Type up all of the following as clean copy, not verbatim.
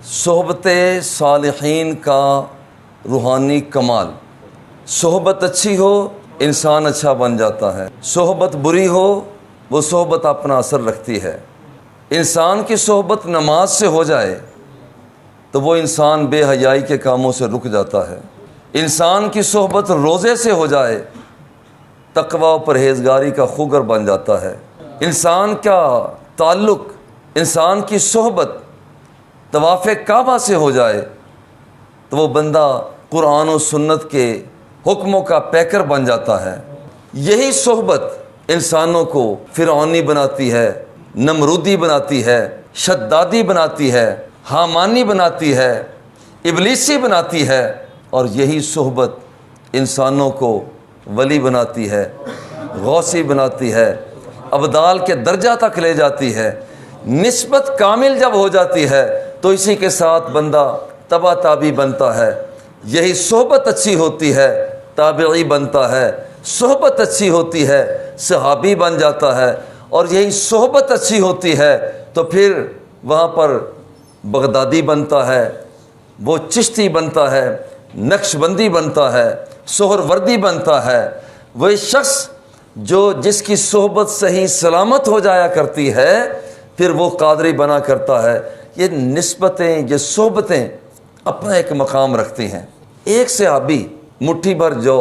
صحبت صالحین کا روحانی کمال۔ صحبت اچھی ہو انسان اچھا بن جاتا ہے، صحبت بری ہو وہ صحبت اپنا اثر رکھتی ہے۔ انسان کی صحبت نماز سے ہو جائے تو وہ انسان بے حیائی کے کاموں سے رک جاتا ہے۔ انسان کی صحبت روزے سے ہو جائے تقوی و پرہیزگاری کا خوگر بن جاتا ہے۔ انسان کا تعلق، انسان کی صحبت طواف کعبہ سے ہو جائے تو وہ بندہ قرآن و سنت کے حکموں کا پیکر بن جاتا ہے۔ یہی صحبت انسانوں کو فرعونی بناتی ہے، نمرودی بناتی ہے، شدادی بناتی ہے، حامانی بناتی ہے، ابلیسی بناتی ہے، اور یہی صحبت انسانوں کو ولی بناتی ہے، غوثی بناتی ہے، ابدال کے درجہ تک لے جاتی ہے۔ نسبت کامل جب ہو جاتی ہے تو اسی کے ساتھ بندہ تبا تابی بنتا ہے۔ یہی صحبت اچھی ہوتی ہے تابعی بنتا ہے، صحبت اچھی ہوتی ہے صحابی بن جاتا ہے، اور یہی صحبت اچھی ہوتی ہے تو پھر وہاں پر بغدادی بنتا ہے، وہ چشتی بنتا ہے، نقش بندی بنتا ہے، سہروردی بنتا ہے۔ وہی شخص جس کی صحبت صحیح سلامت ہو جایا کرتی ہے پھر وہ قادری بنا کرتا ہے۔ یہ نسبتیں، یہ صحبتیں اپنا ایک مقام رکھتی ہیں۔ ایک صحابی مٹھی بھر جو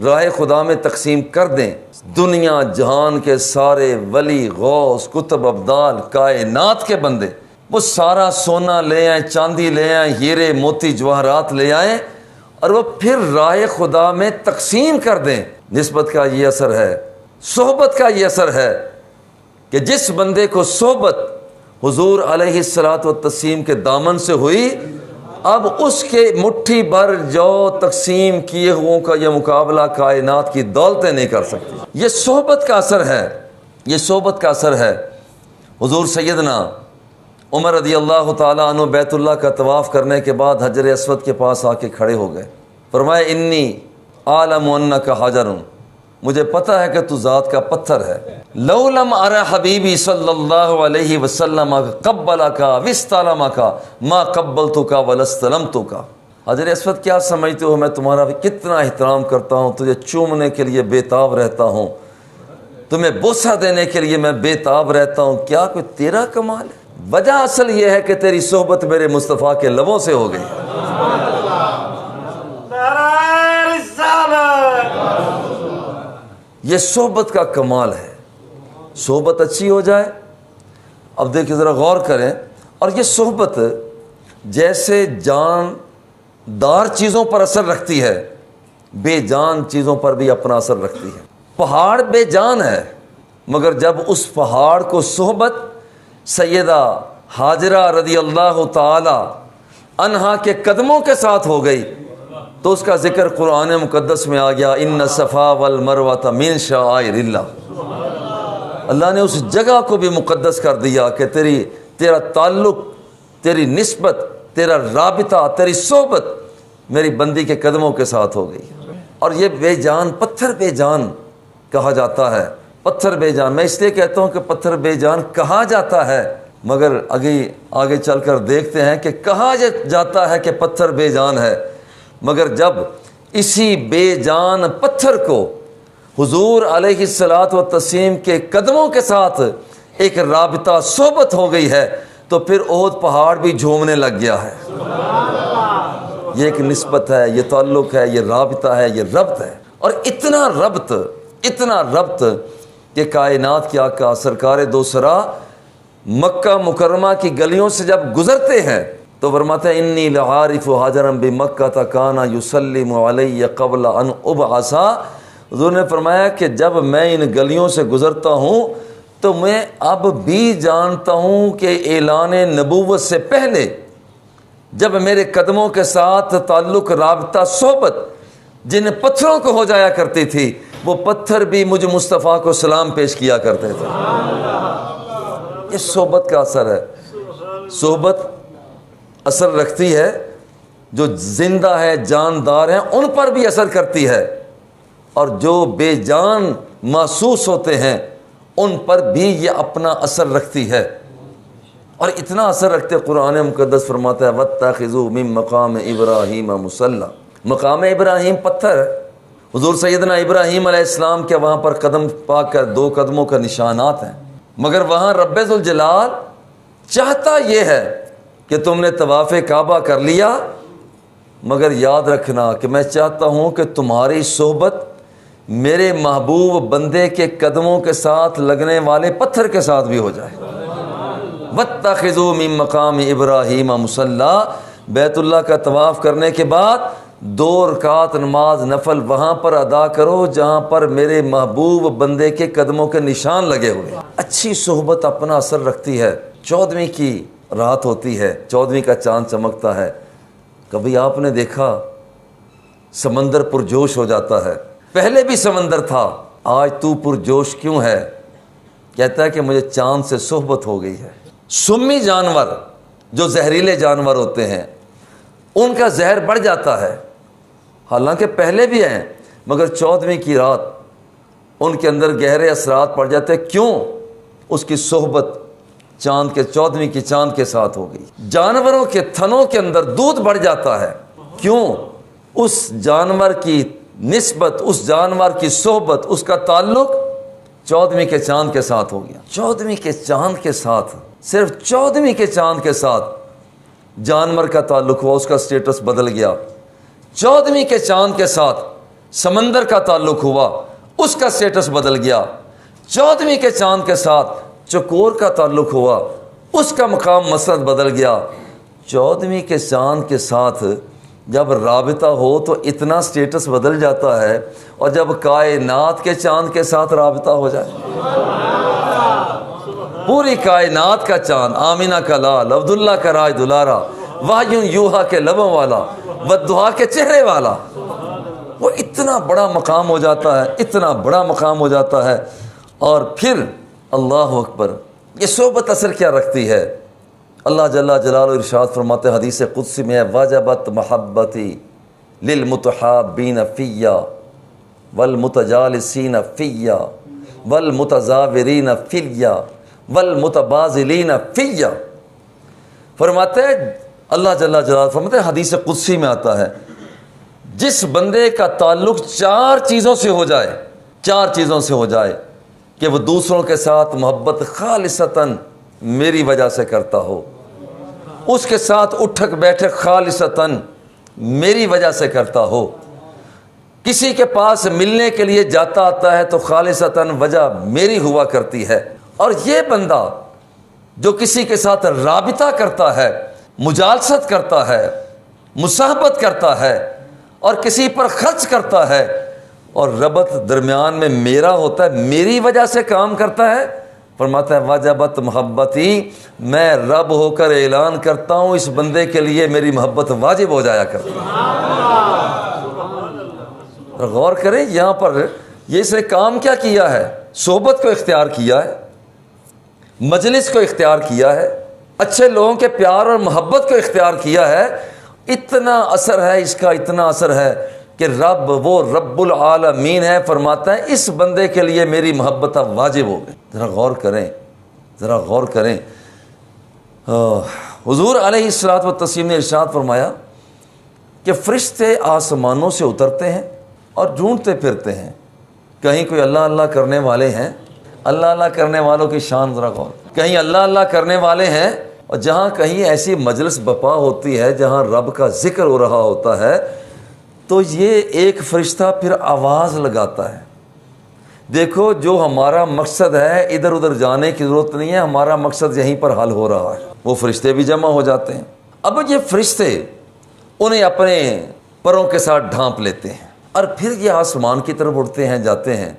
راہ خدا میں تقسیم کر دیں، دنیا جہان کے سارے ولی، غوث، قطب، ابدال، کائنات کے بندے وہ سارا سونا لے آئیں، چاندی لے آئیں، ہیرے موتی جواہرات لے آئیں اور وہ پھر راہ خدا میں تقسیم کر دیں۔ نسبت کا یہ اثر ہے، صحبت کا یہ اثر ہے کہ جس بندے کو صحبت حضور علیہ الصلوۃ والتسلیم کے دامن سے ہوئی، اب اس کے مٹھی بھر جو تقسیم کیے ہوں کا یہ مقابلہ کائنات کی دولتیں نہیں کر سکتی۔ یہ صحبت کا اثر ہے، یہ صحبت کا اثر ہے۔ حضور سیدنا عمر رضی اللہ تعالیٰ عنہ بیت اللہ کا طواف کرنے کے بعد حجر اسود کے پاس آ کے کھڑے ہو گئے، فرمایا انی اعلم انک حجر، مجھے پتہ ہے کہ تو ذات کا پتھر ہے۔ لو لم ارى حبیبی صلی اللہ علیہ وسلم قبلک واستلمک ما قبلتک ولا استلمتک۔ حجر اسود کیا سمجھتے ہو، میں تمہارا کتنا احترام کرتا ہوں، تجھے چومنے کے لیے بےتاب رہتا ہوں، تمہیں بوسہ دینے کے لیے میں بےتاب رہتا ہوں، کیا کوئی تیرا کمال ہے؟ وجہ اصل یہ ہے کہ تیری صحبت میرے مصطفیٰ کے لبوں سے ہو گئی۔ یہ صحبت کا کمال ہے۔ صحبت اچھی ہو جائے، اب دیکھیں ذرا غور کریں، اور یہ صحبت جیسے جاندار چیزوں پر اثر رکھتی ہے، بے جان چیزوں پر بھی اپنا اثر رکھتی ہے۔ پہاڑ بے جان ہے مگر جب اس پہاڑ کو صحبت سیدہ ہاجرہ رضی اللہ تعالی عنہا کے قدموں کے ساتھ ہو گئی تو اس کا ذکر قرآن مقدس میں آ گیا، ان الصفا والمروۃ من شعائر اللہ۔ اللہ نے اس جگہ کو بھی مقدس کر دیا کہ تیرا تعلق، تیری نسبت، تیرا رابطہ، تیری صحبت میری بندی کے قدموں کے ساتھ ہو گئی۔ اور یہ بے جان، پتھر بے جان کہا جاتا ہے۔ پتھر بے جان میں اس لیے کہتا ہوں کہ پتھر بے جان کہا جاتا ہے، مگر آگے چل کر دیکھتے ہیں کہ کہا جاتا ہے کہ پتھر بے جان ہے، مگر جب اسی بے جان پتھر کو حضور علیہ الصلوۃ والتسلیم کے قدموں کے ساتھ ایک رابطہ صحبت ہو گئی ہے تو پھر احد پہاڑ بھی جھومنے لگ گیا ہے۔ یہ ایک نسبت ہے، یہ تعلق ہے، یہ رابطہ ہے، یہ ربط ہے، اور اتنا ربط کہ کائنات کے آقا سرکار دوسرا مکہ مکرمہ کی گلیوں سے جب گزرتے ہیں تو فرماتے ہیں انی لعارف حاجرا بمکہ کان یسلم علی قبل ان ابعث۔ حضور نے فرمایا کہ جب میں ان گلیوں سے گزرتا ہوں تو میں اب بھی جانتا ہوں کہ اعلان نبوت سے پہلے جب میرے قدموں کے ساتھ تعلق، رابطہ، صحبت جن پتھروں کو ہو جایا کرتی تھی وہ پتھر بھی مجھ مصطفیٰ کو سلام پیش کیا کرتے تھے۔ یہ صحبت کا اثر ہے۔ صحبت اثر رکھتی ہے، جو زندہ ہے، جاندار ہیں ان پر بھی اثر کرتی ہے، اور جو بے جان محسوس ہوتے ہیں ان پر بھی یہ اپنا اثر رکھتی ہے۔ اور اتنا اثر رکھتے قرآن مقدس فرماتا ہے وَاتَّخِذُوا مِن مَقَامِ إِبْرَاهِيمَ مُصَلًّى، مقام ابراہیم پتھر ہے، حضور سیدنا ابراہیم علیہ السلام کے وہاں پر قدم پاک کا 2 قدموں کا نشانات ہیں، مگر وہاں رب ذوالجلال چاہتا یہ ہے کہ تم نے طواف کعبہ کر لیا، مگر یاد رکھنا کہ میں چاہتا ہوں کہ تمہاری صحبت میرے محبوب بندے کے قدموں کے ساتھ لگنے والے پتھر کے ساتھ بھی ہو جائے۔ وَاتَّخِذُوا مِن مَقَامِ إِبْرَاهِيمَ مُصَلًّى، بیت اللہ کا طواف کرنے کے بعد 2 رکعت نماز نفل وہاں پر ادا کرو جہاں پر میرے محبوب بندے کے قدموں کے نشان لگے ہوئے۔ اچھی صحبت اپنا اثر رکھتی ہے۔ 14ویں کی رات ہوتی ہے، 14ویں کا چاند چمکتا ہے، کبھی آپ نے دیکھا سمندر پرجوش ہو جاتا ہے، پہلے بھی سمندر تھا، آج تو پرجوش کیوں ہے؟ کہتا ہے کہ مجھے چاند سے صحبت ہو گئی ہے۔ سمی جانور جو زہریلے جانور ہوتے ہیں ان کا زہر بڑھ جاتا ہے، حالانکہ پہلے بھی ہیں، مگر 14ویں کی رات ان کے اندر گہرے اثرات پڑ جاتے ہیں۔ کیوں؟ اس کی صحبت چاند کے 14ویں کی چاند کے ساتھ ہو گئی۔ جانوروں کے تھنوں کے اندر دودھ بڑھ جاتا ہے، کیوں؟ اس جانور کی نسبت، اس جانور کی صحبت، اس کا تعلق 14ویں کے چاند کے ساتھ ہو گیا۔ 14ویں کے چاند کے ساتھ، صرف 14ویں کے چاند کے ساتھ جانور کا تعلق ہوا، اس کا سٹیٹس بدل گیا۔ 14ویں کے چاند کے ساتھ سمندر کا تعلق ہوا، اس کا سٹیٹس بدل گیا۔ 14ویں کے چاند کے ساتھ چکور کا تعلق ہوا، اس کا مقام مسند بدل گیا۔ 14ویں کے چاند کے ساتھ جب رابطہ ہو تو اتنا سٹیٹس بدل جاتا ہے، اور جب کائنات کے چاند کے ساتھ رابطہ ہو جائے، پوری کائنات کا چاند، آمینہ کا لال، عبداللہ کا راج دلارا، واہیوں یوہا کے لبوں والا، والدہا کے چہرے والا، وہ اتنا بڑا مقام ہو جاتا ہے، اتنا بڑا مقام ہو جاتا ہے۔ اور پھر اللہ اکبر، یہ صحبت اثر کیا رکھتی ہے؟ اللہ جل جلالہ ارشاد فرماتے ہیں، حدیث قدسی میں ہے وجبت محبتی للمتحابین فیا والمتجالسین فیا والمتزاورین فیا والمتبازلین فیا۔ فرماتے ہیں اللہ جل جلالہ، فرماتے ہیں حدیث قدسی میں آتا ہے، جس بندے کا تعلق 4 چیزوں سے ہو جائے، 4 چیزوں سے ہو جائے، کہ وہ دوسروں کے ساتھ محبت خالصتاً میری وجہ سے کرتا ہو، اس کے ساتھ اٹھک بیٹھک خالصتاً میری وجہ سے کرتا ہو، کسی کے پاس ملنے کے لیے جاتا آتا ہے تو خالصتاً وجہ میری ہوا کرتی ہے۔ اور یہ بندہ جو کسی کے ساتھ رابطہ کرتا ہے، مجالست کرتا ہے، مصاحبت کرتا ہے، اور کسی پر خرچ کرتا ہے، اور ربط درمیان میں میرا ہوتا ہے، میری وجہ سے کام کرتا ہے، فرماتا ہے وجبت محبتی، میں رب ہو کر اعلان کرتا ہوں اس بندے کے لیے میری محبت واجب ہو جایا کرتی ہے۔ غور کریں یہاں پر یہ اس نے کام کیا کیا ہے؟ صحبت کو اختیار کیا ہے، مجلس کو اختیار کیا ہے، اچھے لوگوں کے پیار اور محبت کو اختیار کیا ہے۔ اتنا اثر ہے اس کا، اتنا اثر ہے کہ رب، وہ رب العالمین ہے، فرماتا ہے اس بندے کے لیے میری محبت اب واجب ہو گئی۔ ذرا غور کریں، ذرا غور کریں۔ حضور علیہ الصلوۃ والتسلیم نے ارشاد فرمایا کہ فرشتے آسمانوں سے اترتے ہیں اور ڈھونڈتے پھرتے ہیں، کہیں کوئی اللہ اللہ کرنے والے ہیں۔ اللہ اللہ کرنے والوں کی شان ذرا غور، کہیں اللہ اللہ کرنے والے ہیں، اور جہاں کہیں ایسی مجلس بپا ہوتی ہے جہاں رب کا ذکر ہو رہا ہوتا ہے، تو یہ ایک فرشتہ پھر آواز لگاتا ہے، دیکھو جو ہمارا مقصد ہے ادھر ادھر جانے کی ضرورت نہیں ہے، ہمارا مقصد یہیں پر حل ہو رہا ہے۔ وہ فرشتے بھی جمع ہو جاتے ہیں۔ اب یہ فرشتے انہیں اپنے پروں کے ساتھ ڈھانپ لیتے ہیں، اور پھر یہ آسمان کی طرف اڑتے ہیں، جاتے ہیں۔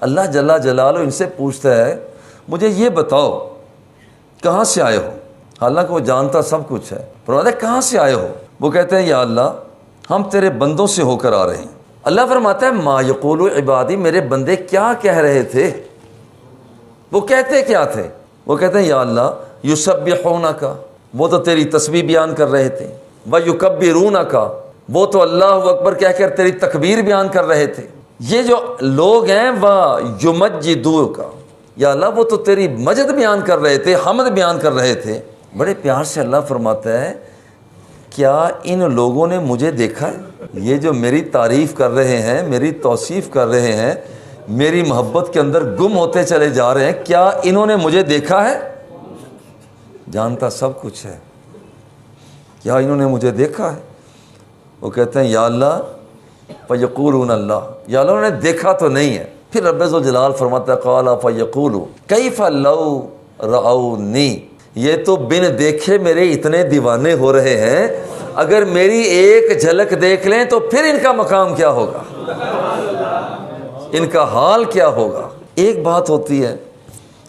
اللہ جل جلالہ ان سے پوچھتا ہے مجھے یہ بتاؤ کہاں سے آئے ہو؟ حالانکہ وہ جانتا سب کچھ ہے۔ فرماتا ہے کہاں سے آئے ہو؟ وہ کہتے ہیں یا اللہ ہم تیرے بندوں سے ہو کر آ رہے ہیں۔ اللہ فرماتا ہے ما یقول عبادی، میرے بندے کیا کہہ رہے تھے؟ وہ کہتے کیا تھے؟ وہ کہتے ہیں یا اللہ یسبحونک، وہ تو تیری تسبیح بیان کر رہے تھے، ویکبرونک، وہ تو اللہ اکبر کہہ کر تیری تکبیر بیان کر رہے تھے۔ یہ جو لوگ ہیں وہ یمجدوک، یا اللہ وہ تو تیری مجد بیان کر رہے تھے، حمد بیان کر رہے تھے۔ بڑے پیار سے اللہ فرماتا ہے کیا ان لوگوں نے مجھے دیکھا ہے؟ یہ جو میری تعریف کر رہے ہیں، میری توصیف کر رہے ہیں، میری محبت کے اندر گم ہوتے چلے جا رہے ہیں، کیا انہوں نے مجھے دیکھا ہے؟ جانتا سب کچھ ہے، کیا انہوں نے مجھے دیکھا ہے؟ وہ کہتے ہیں یا اللہ فیقولون اللہ، یا اللہ انہوں نے دیکھا تو نہیں ہے۔ پھر رب ذوالجلال فرماتا ہے قال فیقولوا کیف لو رأونی، یہ تو بن دیکھے میرے اتنے دیوانے ہو رہے ہیں، اگر میری ایک جھلک دیکھ لیں تو پھر ان کا مقام کیا ہوگا، ان کا حال کیا ہوگا۔ ایک بات ہوتی ہے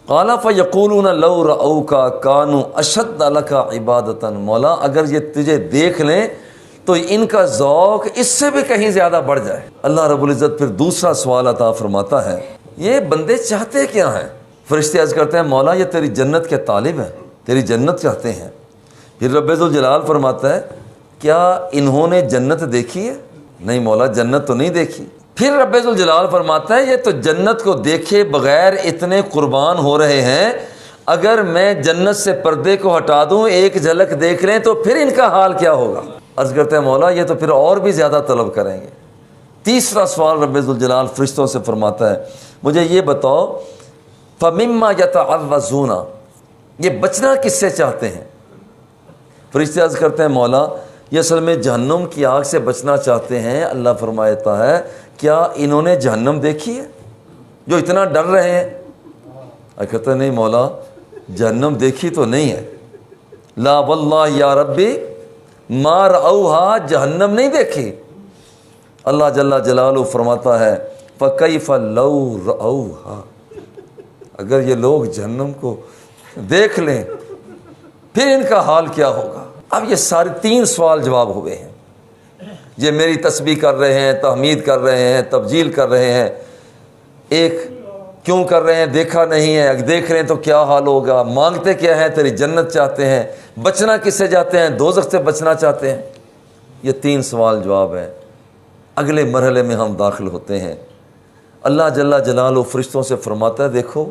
قال فیقولون لو رأوک کانوا اشد لک عبادۃ، مولا اگر یہ تجھے دیکھ لیں تو ان کا ذوق اس سے بھی کہیں زیادہ بڑھ جائے۔ اللہ رب العزت پھر دوسرا سوال عطا فرماتا ہے یہ بندے چاہتے کیا ہیں؟ فرشتے عرض کرتے ہیں مولا یہ تیری جنت کے طالب ہیں، تیری جنت چاہتے ہیں۔ پھر رب ذوالجلال فرماتا ہے کیا انہوں نے جنت دیکھی ہے؟ نہیں مولا جنت تو نہیں دیکھی۔ پھر رب ذوالجلال فرماتا ہے یہ تو جنت کو دیکھے بغیر اتنے قربان ہو رہے ہیں، اگر میں جنت سے پردے کو ہٹا دوں ایک جھلک دیکھ لیں تو پھر ان کا حال کیا ہوگا۔ عرض کرتے ہیں مولا یہ تو پھر اور بھی زیادہ طلب کریں گے۔ تیسرا سوال رب ذوالجلال فرشتوں سے فرماتا ہے مجھے یہ بتاؤ فَمِمَّا يَتَعَوَّذُونَ، یہ بچنا کس سے چاہتے ہیں؟ فرشتے عرض کرتے ہیں مولا یہ اصل میں جہنم کی آگ سے بچنا چاہتے ہیں۔ اللہ فرماتا ہے کیا انہوں نے جہنم دیکھی ہے جو اتنا ڈر رہے ہیں؟ کہتے ہیں نہیں مولا جہنم دیکھی تو نہیں ہے۔ لا واللہ یا ربی ما رأوہا، جہنم نہیں دیکھی۔ اللہ جل جلالہ فرماتا ہے فَكَيْفَ لَوْ رَأَوْهَا، اگر یہ لوگ جہنم کو دیکھ لیں پھر ان کا حال کیا ہوگا۔ اب یہ سارے تین سوال جواب ہوئے ہیں۔ یہ میری تسبیح کر رہے ہیں، تحمید کر رہے ہیں، تبجیل کر رہے ہیں۔ ایک کیوں کر رہے ہیں؟ دیکھا نہیں ہے، اگر دیکھ رہے ہیں تو کیا حال ہوگا۔ مانگتے کیا ہیں؟ تیری جنت چاہتے ہیں۔ بچنا کس سے چاہتے ہیں؟ دوزخ سے بچنا چاہتے ہیں۔ یہ تین سوال جواب ہیں۔ اگلے مرحلے میں ہم داخل ہوتے ہیں۔ اللہ جل جلالہ فرشتوں سے فرماتا ہے دیکھو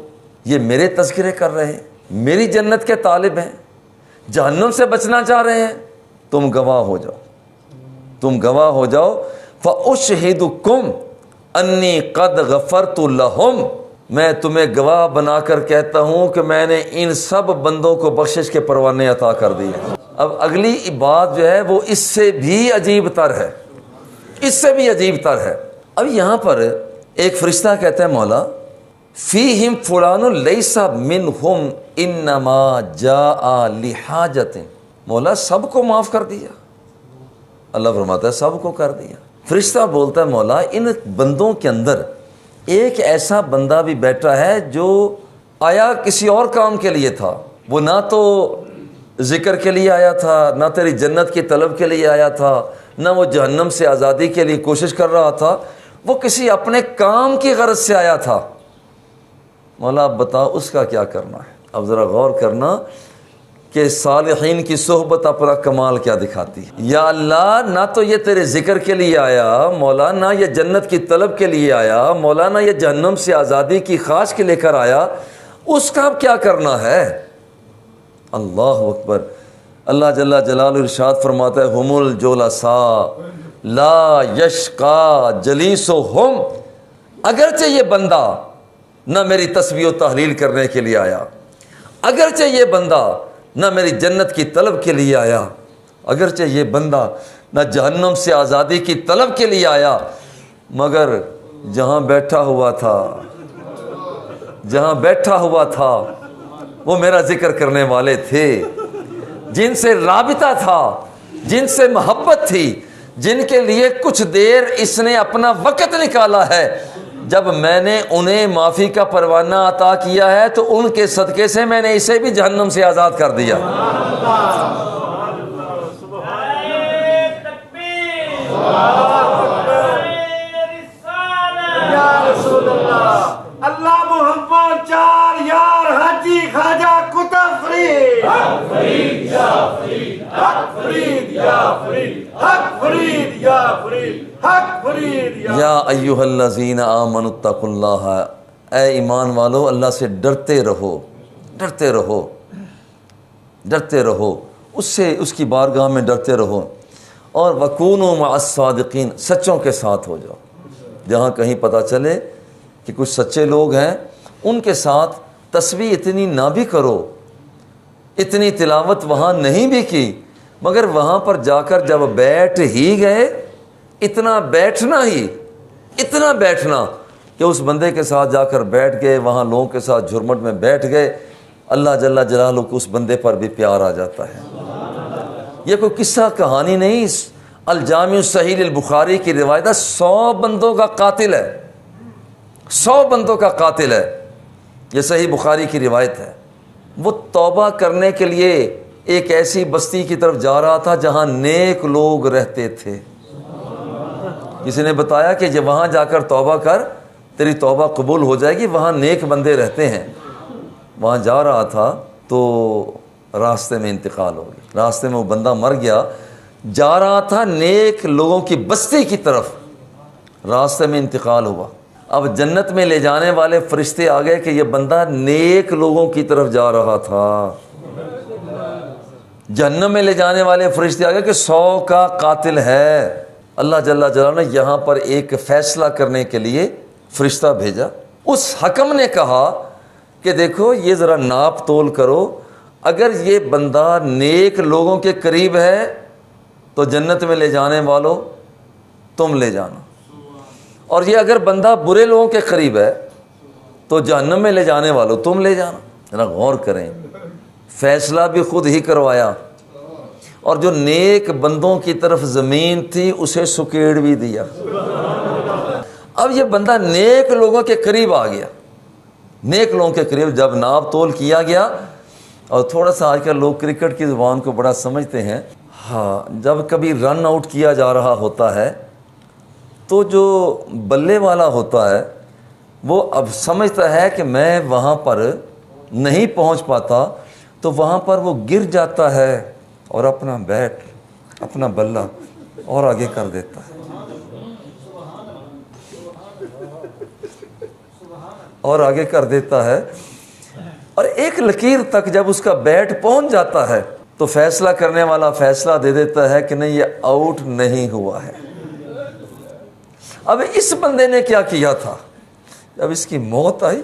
یہ میرے تذکرے کر رہے ہیں، میری جنت کے طالب ہیں، جہنم سے بچنا چاہ رہے ہیں، تم گواہ ہو جاؤ، تم گواہ ہو جاؤ۔ فَأُشْهِدُكُمْ أَنِّي قَدْ غَفَرْتُ لَهُمْ، میں تمہیں گواہ بنا کر کہتا ہوں کہ میں نے ان سب بندوں کو بخشش کے پروانے عطا کر دیے۔ اب اگلی بات جو ہے وہ اس سے بھی عجیب تر ہے، اس سے بھی عجیب تر ہے۔ اب یہاں پر ایک فرشتہ کہتا ہے مولا فیہم فلان لیس منہم انما جاء لحاجت، مولا سب کو معاف کر دیا۔ اللہ فرماتا ہے سب کو کر دیا۔ فرشتہ بولتا ہے مولا ان بندوں کے اندر ایک ایسا بندہ بھی بیٹھا ہے جو آیا کسی اور کام کے لیے تھا، وہ نہ تو ذکر کے لیے آیا تھا، نہ تیری جنت کی طلب کے لیے آیا تھا، نہ وہ جہنم سے آزادی کے لیے کوشش کر رہا تھا، وہ کسی اپنے کام کی غرض سے آیا تھا۔ مولا اب بتاؤ اس کا کیا کرنا ہے۔ اب ذرا غور کرنا کہ صالحین کی صحبت اپنا کمال کیا دکھاتی ہے۔ یا اللہ نہ تو یہ تیرے ذکر کے لیے آیا مولا، نہ یہ جنت کی طلب کے لیے آیا مولا، نہ یہ جہنم سے آزادی کی خواہش کے لے کر آیا، اس کا اب کیا کرنا ہے۔ اللہ اکبر۔ اللہ جل جلالہ ارشاد فرماتا ہے ہم الجلساء لا یشقا جلیسہم، اگرچہ یہ بندہ نہ میری تسبیح و تحلیل کرنے کے لیے آیا، اگرچہ یہ بندہ نہ میری جنت کی طلب کے لیے آیا، اگرچہ یہ بندہ نہ جہنم سے آزادی کی طلب کے لیے آیا، مگر جہاں بیٹھا ہوا تھا، جہاں بیٹھا ہوا تھا وہ میرا ذکر کرنے والے تھے، جن سے رابطہ تھا، جن سے محبت تھی، جن کے لیے کچھ دیر اس نے اپنا وقت نکالا ہے، جب میں نے انہیں معافی کا پروانہ عطا کیا ہے تو ان کے صدقے سے میں نے اسے بھی جہنم سے آزاد کر دیا۔ اللہ محمد چار یار حاجی خواجہ کتب فرید، حق فرید یا فرید، حق فرید یا فرید، حق فرید یا فرید، حق فرید یا ایھا الذین آمنوا اتقوا اللہ، اے ایمان والو اللہ سے ڈرتے رہو، ڈرتے رہو۔ ڈرتے رہو اس سے، اس کی بارگاہ میں ڈرتے رہو، اور وَكُونُوا مَعَ الصَّادِقِينَ، سچوں کے ساتھ ہو جاؤ۔ جہاں کہیں پتہ چلے کہ کچھ سچے لوگ ہیں، ان کے ساتھ تسبیح اتنی نہ بھی کرو، اتنی تلاوت وہاں نہیں بھی کی، مگر وہاں پر جا کر جب بیٹھ ہی گئے، اتنا بیٹھنا کہ اس بندے کے ساتھ جا کر بیٹھ گئے، وہاں لوگوں کے ساتھ جھرمٹ میں بیٹھ گئے، اللہ جل جلالہ کو اس بندے پر بھی پیار آ جاتا ہے۔ یہ کوئی قصہ کہانی نہیں، الجامع الصحیح البخاری کی روایت ہے، 100 بندوں کا قاتل ہے، 100 بندوں کا قاتل ہے، یہ صحیح بخاری کی روایت ہے۔ وہ توبہ کرنے کے لیے ایک ایسی بستی کی طرف جا رہا تھا جہاں نیک لوگ رہتے تھے۔ کسی نے بتایا کہ جب وہاں جا کر توبہ کر، تیری توبہ قبول ہو جائے گی، وہاں نیک بندے رہتے ہیں۔ وہاں جا رہا تھا تو راستے میں انتقال ہو گیا، راستے میں وہ بندہ مر گیا۔ جا رہا تھا نیک لوگوں کی بستی کی طرف، راستے میں انتقال ہوا۔ اب جنت میں لے جانے والے فرشتے آ گئے کہ یہ بندہ نیک لوگوں کی طرف جا رہا تھا۔ جہنم میں لے جانے والے فرشتے آ گئے کہ 100 کا قاتل ہے۔ اللہ جل جلالہ نے یہاں پر ایک فیصلہ کرنے کے لیے فرشتہ بھیجا۔ اس حکم نے کہا کہ دیکھو یہ ذرا ناپ تول کرو، اگر یہ بندہ نیک لوگوں کے قریب ہے تو جنت میں لے جانے والوں تم لے جانا، اور یہ اگر بندہ برے لوگوں کے قریب ہے تو جہنم میں لے جانے والوں تم لے جانا۔ ذرا غور کریں، فیصلہ بھی خود ہی کروایا، اور جو نیک بندوں کی طرف زمین تھی اسے سکیڑ بھی دیا۔ اب یہ بندہ نیک لوگوں کے قریب آ گیا، نیک لوگوں کے قریب جب ناپ تول کیا گیا، اور تھوڑا سا آج کل لوگ کرکٹ کی زبان کو بڑا سمجھتے ہیں، ہاں جب کبھی رن آؤٹ کیا جا رہا ہوتا ہے تو جو بلے والا ہوتا ہے وہ اب سمجھتا ہے کہ میں وہاں پر نہیں پہنچ پاتا، تو وہاں پر وہ گر جاتا ہے اور اپنا بیٹ، اپنا بلہ اور آگے کر دیتا ہے، اور آگے کر دیتا ہے، اور ایک لکیر تک جب اس کا بیٹ پہنچ جاتا ہے تو فیصلہ کرنے والا فیصلہ دے دیتا ہے کہ نہیں یہ آؤٹ نہیں ہوا ہے۔ اب اس بندے نے کیا کیا تھا، جب اس کی موت آئی،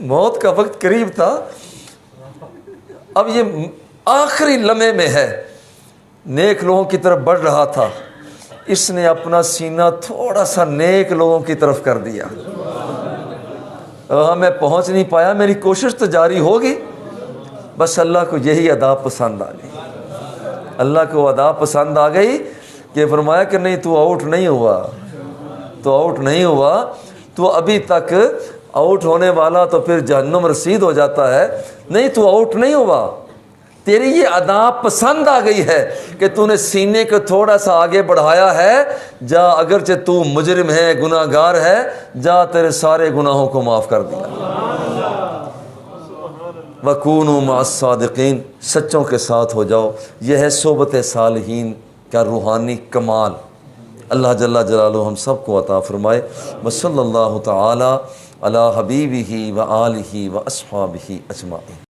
موت کا وقت قریب تھا، اب یہ آخری لمحے میں ہے، نیک لوگوں کی طرف بڑھ رہا تھا، اس نے اپنا سینہ تھوڑا سا نیک لوگوں کی طرف کر دیا۔ میں پہنچ نہیں پایا، میری کوشش تو جاری ہوگی، بس اللہ کو یہی ادا پسند آ گئی، اللہ کو ادا پسند آ گئی کہ فرمایا کہ نہیں تو آؤٹ نہیں ہوا، تو آؤٹ نہیں ہوا، تو ابھی تک آؤٹ ہونے والا تو پھر جہنم رسید ہو جاتا ہے، نہیں تو آؤٹ نہیں ہوا، تیری یہ ادا پسند آ گئی ہے کہ تو نے سینے کو تھوڑا سا آگے بڑھایا ہے، جا اگرچہ تو مجرم ہے، گناہ گار ہے، جا تیرے سارے گناہوں کو معاف کر دیا۔ وَكُونُوا مَعَ الصَّادِقِينَ، سچوں کے ساتھ ہو جاؤ، یہ ہے صحبت صالحین کا روحانی کمال۔ اللہ جل جلالہ ہم سب کو عطا فرمائے۔ وصلی اللہ تعالی علی حبیبہ و آلہ و اصحابہ اجمعین۔